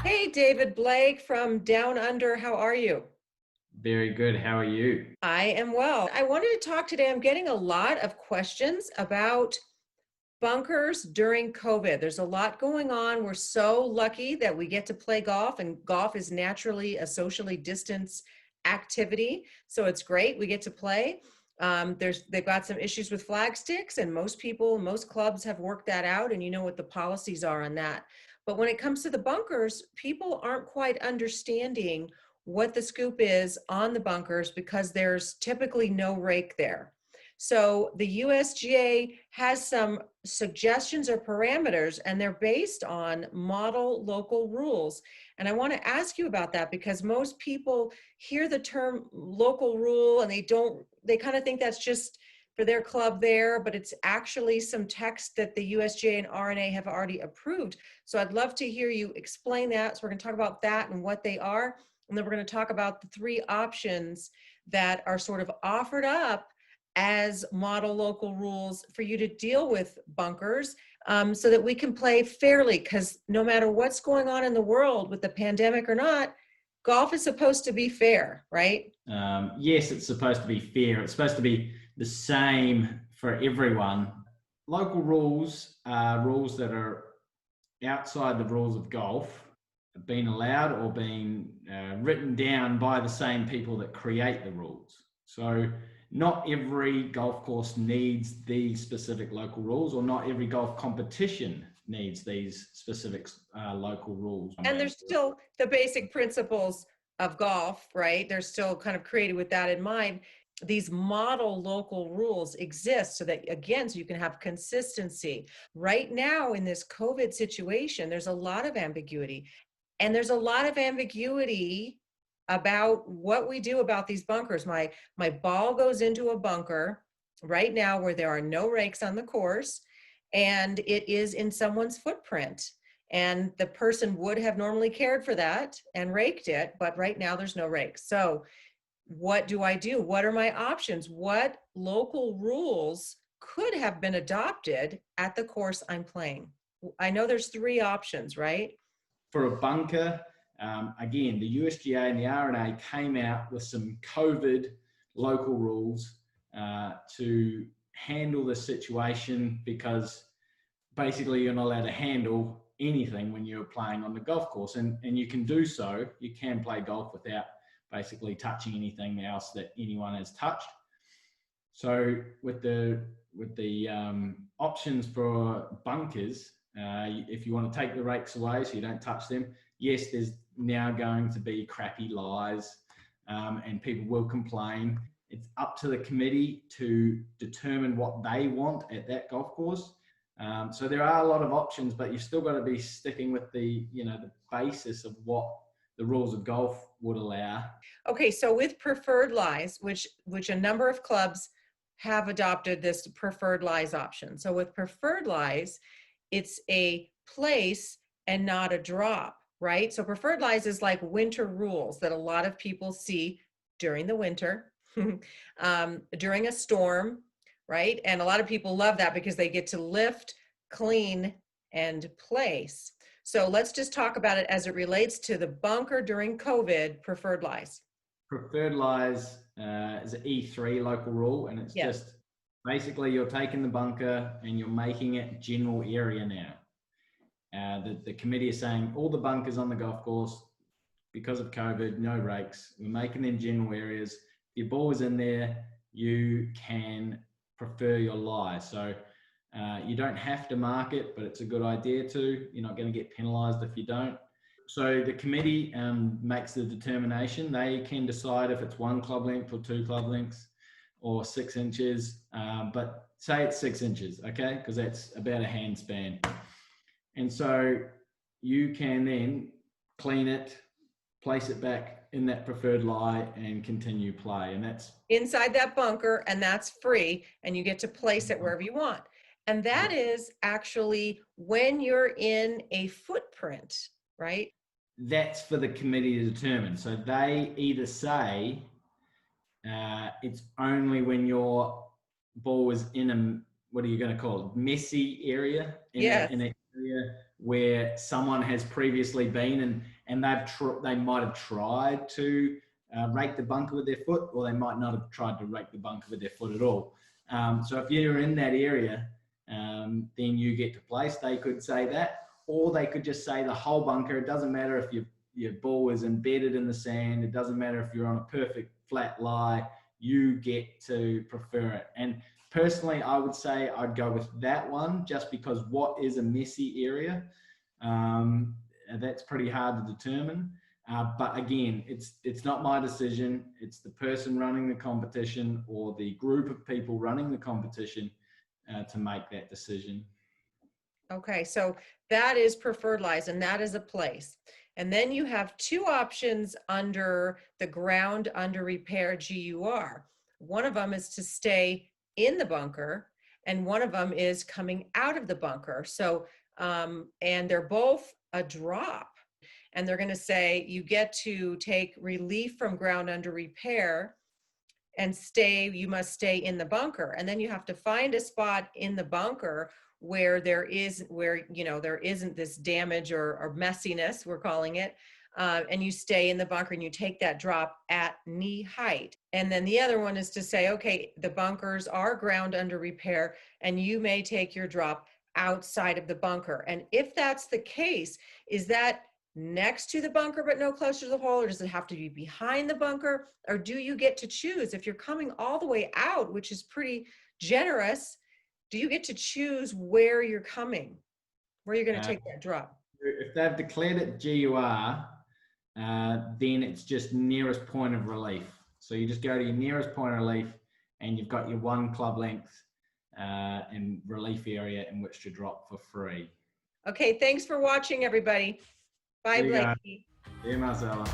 Hey, David Blake from Down Under. How are you? Very good. How are you? I am well. I wanted to talk today. I'm getting a lot of questions about bunkers during COVID. There's a lot going on. We're so lucky that we get to play golf, and golf is naturally a socially distanced activity. So it's great. We get to play. They've got some issues with flag sticks, and most clubs have worked that out, and you know what the policies are on that. But when it comes to the bunkers, people aren't quite understanding what the scoop is on the bunkers because there's typically no rake there. So the USGA has some suggestions or parameters, and they're based on model local rules. And I want to ask you about that because most people hear the term local rule and they kind of think that's just for their club there, but it's actually some text that the USGA and RNA have already approved. So I'd love to hear you explain that. So we're going to talk about that and what they are. And then we're going to talk about the three options that are sort of offered up as model local rules for you to deal with bunkers, so that we can play fairly, because no matter what's going on in the world with the pandemic or not, golf is supposed to be fair, right? Yes, it's supposed to be fair. It's supposed to be the same for everyone. Local rules are rules that are outside the rules of golf, being allowed or being written down by the same people that create the rules. So not every golf course needs these specific local rules, or not every golf competition needs these specific local rules. And there's still the basic principles of golf, right? They're still kind of created with that in mind. These model local rules exist so that, again, so you can have consistency. Right now in this COVID situation, there's a lot of ambiguity. And there's a lot of ambiguity about what we do about these bunkers. My ball goes into a bunker right now where there are no rakes on the course, and it is in someone's footprint. And the person would have normally cared for that and raked it, but right now there's no rakes. So what do I do? What are my options? What local rules could have been adopted at the course I'm playing? I know there's three options, right? For a bunker, again, the USGA and the RNA came out with some COVID local rules to handle the situation, because basically you're not allowed to handle anything when you're playing on the golf course, and you can do so. You can play golf without basically touching anything else that anyone has touched. So with the options for bunkers, if you want to take the rakes away so you don't touch them, yes, there's now going to be crappy lies, and people will complain. It's up to the committee to determine what they want at that golf course. So there are a lot of options, but you've still got to be sticking with the basis of what the rules of golf would allow. Okay, so with preferred lies, which a number of clubs have adopted this preferred lies option. So with preferred lies, it's a place and not a drop, right? So preferred lies is like winter rules that a lot of people see during the winter, during a storm, right? And a lot of people love that because they get to lift, clean, and place. So let's just talk about it as it relates to the bunker during COVID preferred lies. Preferred lies is an E3 local rule, and it's Yes. just basically you're taking the bunker and you're making it general area now. The committee is saying all the bunkers on the golf course, because of COVID, no rakes, we're making them general areas. If your ball is in there, you can prefer your lie. So you don't have to mark it, but it's a good idea to. You're not going to get penalised if you don't. So the committee makes the determination. They can decide if it's 1 club length or 2 club lengths or 6 inches, but say it's 6 inches, okay? Because that's about a hand span. And so you can then clean it, place it back in that preferred lie, and continue play. And that's inside that bunker, and that's free, and you get to place it wherever you want. And that is actually when you're in a footprint, right? That's for the committee to determine. So they either say it's only when your ball is in a, what are you going to call it, messy area, in Yes. an area where someone has previously been, and they might have tried to rake the bunker with their foot, or they might not have tried to rake the bunker with their foot at all. So if you're in that area, then you get to place. They could say that, or they could just say the whole bunker. It doesn't matter if your ball is embedded in the sand. It doesn't matter if you're on a perfect flat lie. You get to prefer it. And personally, I would say I'd go with that one, just because what is a messy area? That's pretty hard to determine. But again, it's not my decision. It's the person running the competition or the group of people running the competition to make that decision. Okay, so that is preferred lies, and that is a place. And then you have two options under the ground under repair GUR. One of them is to stay in the bunker, and one of them is coming out of the bunker. So, and they're both a drop. And they're going to say you get to take relief from ground under repair and you must stay in the bunker. And then you have to find a spot in the bunker where there isn't this damage or messiness, we're calling it, and you stay in the bunker and you take that drop at knee height. And then the other one is to say, okay, the bunkers are ground under repair and you may take your drop outside of the bunker. And if that's the case, is that next to the bunker but no closer to the hole, or does it have to be behind the bunker, or do you get to choose? If you're coming all the way out, which is pretty generous, do you get to choose where you're coming, where you're going to take that drop? If they've declared it GUR, then it's just nearest point of relief. So you just go to your nearest point of relief and you've got your one club length and relief area in which to drop for free. Okay, thanks for watching, everybody. Bye, Blakey. Yeah, Marcella.